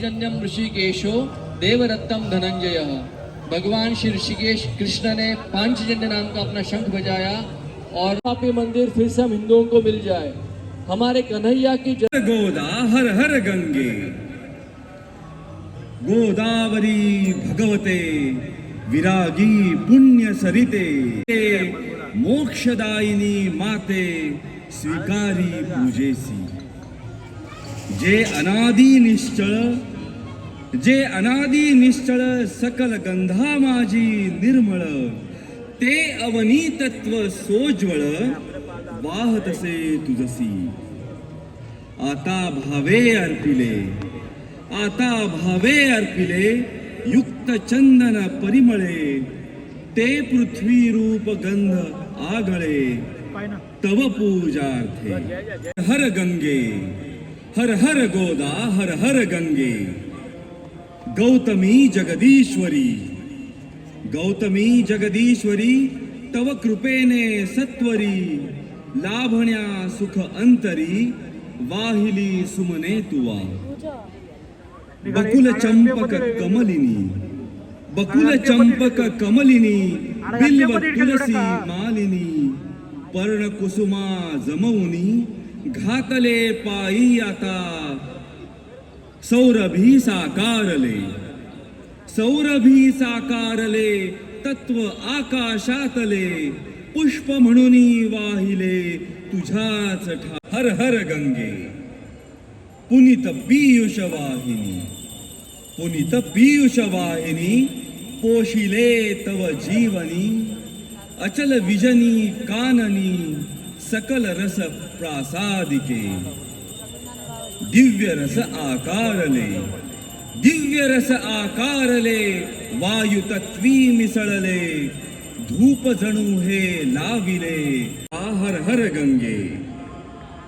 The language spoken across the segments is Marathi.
जन्यम ऋषिकेशो देवरत्तम धनंजय। भगवान श्री ऋषिकेश कृष्ण ने पांचजन्य नाम का अपना शंख बजाया और आपके मंदिर फिर से हम हिंदुओं को मिल जाए। हमारे कन्हैया की गोदा हर हर गंगे गोदावरी भगवते विरागी पुण्य सरिते मोक्षदायिनी माते स्वीकारी पूजेसी। जे अनादि निश्चळ सकल गंधा माझी निर्मळ ते अवनी तत्व सोज्वळ वाहतसे तुझसी। आता भावे अर्पिले युक्त चंदन परिमळे ते पृथ्वी रूप गंध आगळे तव पूजार्थे। हर गंगे हर हर गोदा हर हर गंगे गौतमी जगदीश्वरी तव कृपेने सत्वरी लाभण्या सुख अंतरी वाहिली सुमने तुवा। बकुल चंपक कमलिनी बिल्व तुलसी मालिनी पर्ण कुसुमा जमवुनी घातले पायी आता सौरभी साकारले तत्व आकाशातले पुष्प म्हणूनी वाहिले तुझ्याच हर हर गंगे पुनीत पीयूष वाहिनी पोशिले तव जीवनी अचल विजनी काननी सकल रस प्रासादिके। दिव्य रस आकारले वायु तत्वी मिसळले धूप जणू हे लाविले। हर हर गंगे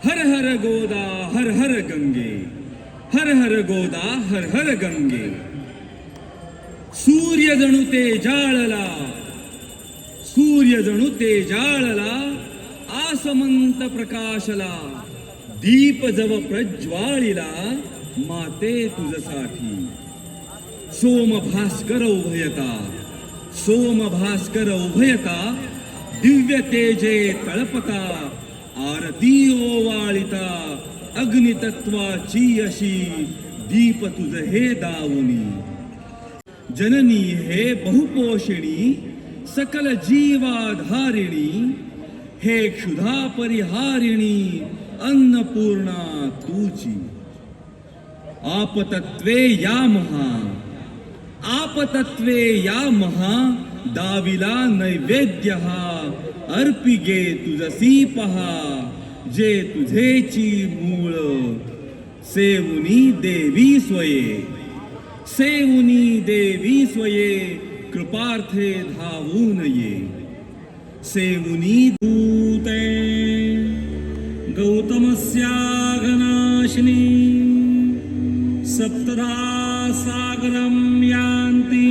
हर हर गोदा हर हर गंगे हर हर गोदा हर हर गंगे। सूर्य जणू ते जाळला आसमंत प्रकाशला दीप जव प्रज्वाळिला माते तुझसाठी। सोम भास्कर उभयता दिव्य तेजे तळपता आरती ओवाळिता अग्नितत्वाची अशी दीप तुझ हे दावुनी। जननी हे बहुपोषिणी सकल जीवाधारिणी हे क्षुधा परिहारिणी अन्नपूर्णा तुची। आपतत्वे या महा दाविला नैवेद्य अर्पिगे तुझसी पहा जे तुझेची मूळ। सेवुनी देवी स्वये कृपार्थे धावून ये। सेवुनी दूते गौतमस्याघनाशिनी सप्तधा सागरं यान्ति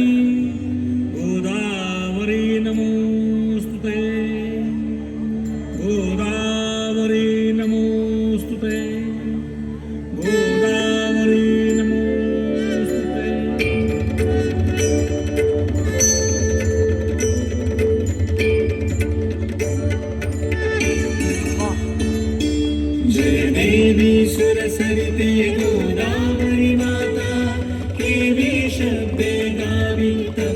गोदावरी नमोस्तुते गोदावरी नमोस्तुते गोदावरी नमोस्तुते। जय देवी सुरसरिते गोदावरी माता के शब्दे गाविता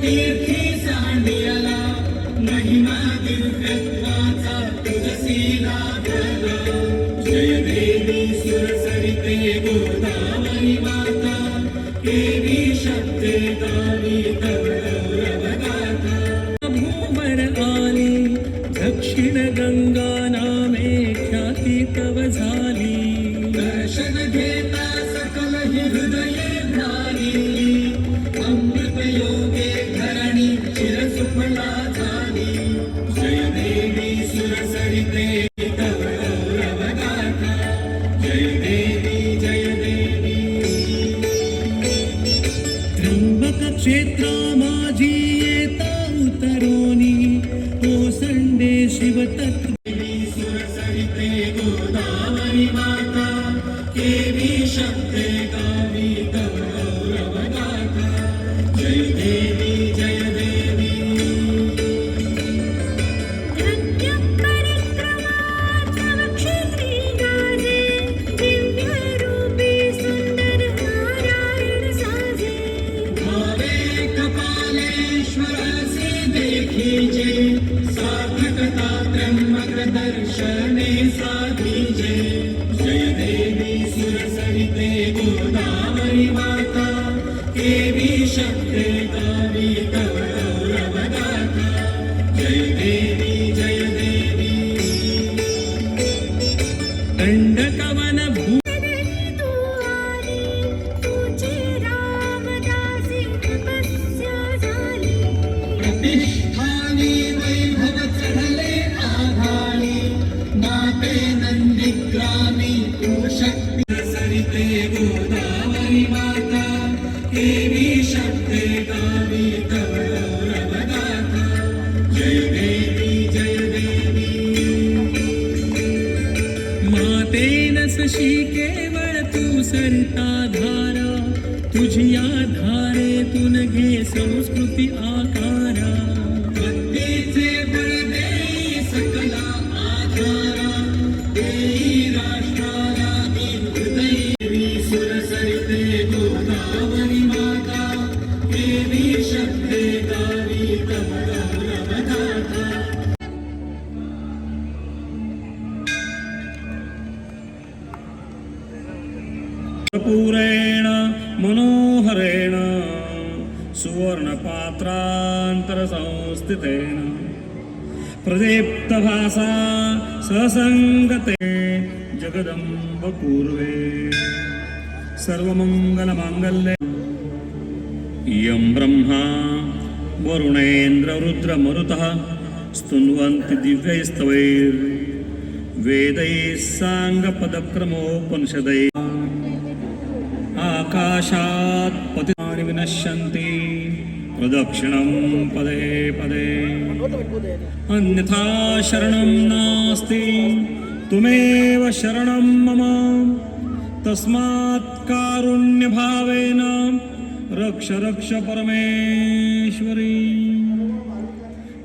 तीर्थी सांडियाला महिमा दिव्यत्वाचा तुझसीला भरला. जय देवी सुरसरिते गोदावरी माता, देवी शब्दे गावी तव गौरव गाथा. भूवर आली दक्षिण गंगा नामे ख्याती तव झाली. दर्शन घेता सकल हृदये भाली, अमृत योगे धरणी चिरसुफला झाली. जय देवी सुरसरिते तव गौरव गाथा. जय देवी जय देवी. त्र्यंबक क्षेत्रा माझी येता उतरोनी, ओसंडे शिवतत्व. सुरसरिते गोदावरी माता, देवी शब्दे गावी तव गौरव गाथा. जय देवी जय देवी. भावे कपालेश्वरासी देखीजे, सार्थकता त्र्यंबक दर्शने साधीजे. जय देवी सुरसरिते गोदावरी माता, देवी शब्दे गावी तव गौरव गाथा. जय देवी जय देवी. दंडकवन भू प्रतिष्ठानी वैभव चढले आघाडी, माते नंदीग्रामी तू शक्ती. सरिते गोदावरी माता, देवी शब्दे गावी तव गौरव गाथा. जय देवी जय देवी. माते नसशी केवळ तू सरता धारा, तुझिया धारेतून घे संस्कृती आकारा. भक्तीचे बळ देई सकला आधारा, देई राष्ट्राला हृदयी. सुरसरिते गोदावरी माता, देवी शब्दे गावी तव गौरव गाथा. पूरेण मनोहरेण सुवर्णपात्रान्तरसंस्थितेन, प्रदीप्तभासा ससङ्गते जगदम्ब पूर्वे. सर्वमङ्गलमाङ्गल्ये इयं ब्रह्मा वरुणेन्द्र रुद्रमरुतः स्तुन्वन्ति दिव्यैस्तवैर्वेदैः साङ्गपदक्रमोपनिषदैः. आकाशात् पतितानि विनश्यन्ति प्रदक्षिणं पदे पदे. अन्यथा शरणं नास्ति, त्वमेव शरणं मम. तस्मात् कारुण्यभावेन रक्ष रक्ष परमेश्वरी.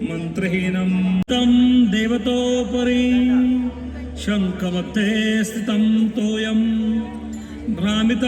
मन्त्रहीनं तं देवतोपरि, शङ्खमध्ये स्थितं तोयं भ्रामित.